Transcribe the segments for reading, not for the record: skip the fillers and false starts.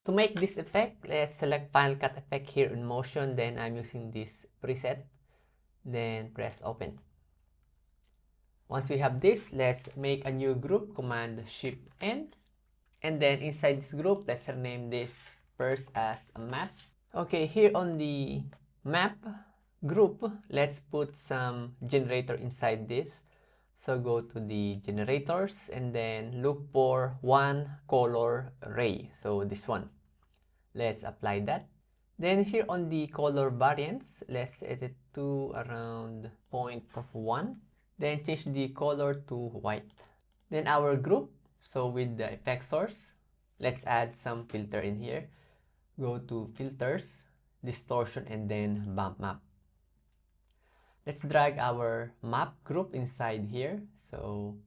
To make this effect, let's select Final Cut Effect here in Motion. Then I'm using this preset. Then press Open. Once we have this, let's make a new group. Command Shift N. And then inside this group, let's rename this first as a map. Okay, here on the map group, let's put some generator inside this. So go to the generators and then look for one color ray. So this one. Let's apply that. Then here on the color variance, let's set it to around 0.1. Then change the color to white. Then our group, so with the effect source, let's add some filter in here. Go to filters, distortion, and then bump map. Let's drag our map group inside here. So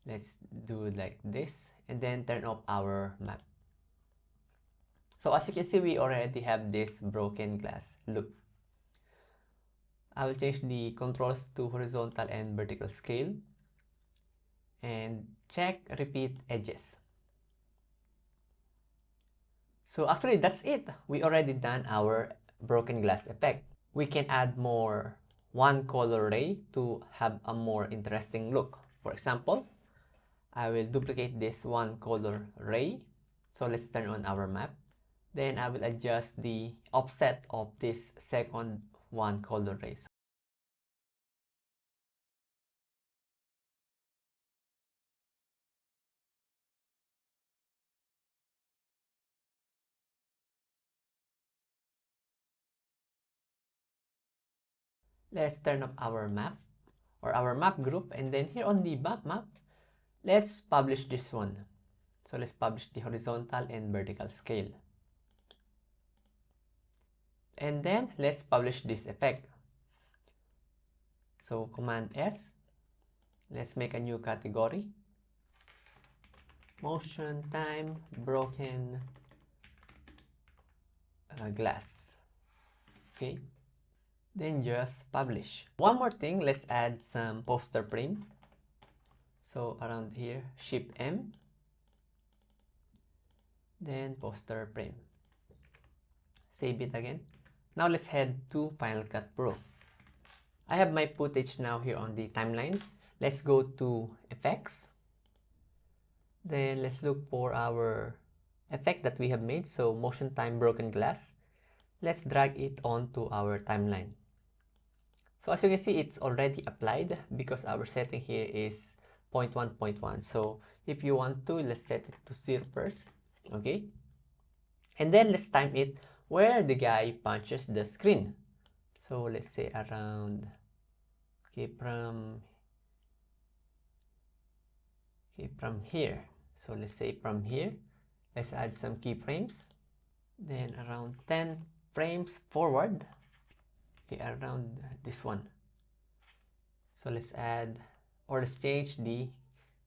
let's do it like this and then turn off our map. So as you can see, we already have this broken glass look. I will change the controls to horizontal and vertical scale and check repeat edges. So actually that's it. We already done our broken glass effect. We can add more one color ray to have a more interesting look. For example, I will duplicate this one color ray. So let's turn on our map. Then I will adjust the offset of this second one color ray. Let's turn up our map or our map group, and then here on the bump map, let's publish this one. So let's publish the horizontal and vertical scale. And then let's publish this effect. So Command S, let's make a new category. Motion time broken glass. Okay. Then just publish. One more thing, let's add some poster frame. So around here, Shift M, then poster frame. Save it again. Now let's head to Final Cut Pro. I have my footage now here on the timeline. Let's go to Effects. Then let's look for our effect that we have made. So motion time broken glass. Let's drag it onto our timeline. So as you can see, it's already applied because our setting here is 0.1.1. So if you want to, let's set it to 0 first. Okay. And then let's time it where the guy punches the screen. So let's say around, from here. So let's say from here, let's add some keyframes. Then around 10 frames forward. Okay, around this one. So let's add, or let's change the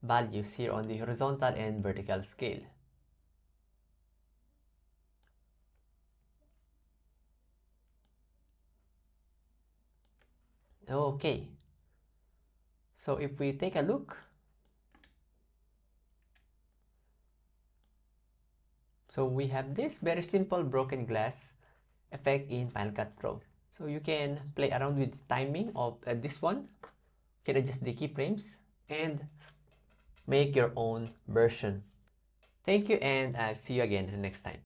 values here on the horizontal and vertical scale. Okay. So if we take a look, so we have this very simple broken glass effect in Final Cut Pro. So you can play around with the timing of this one. You can adjust the keyframes and make your own version. Thank you, and I'll see you again next time.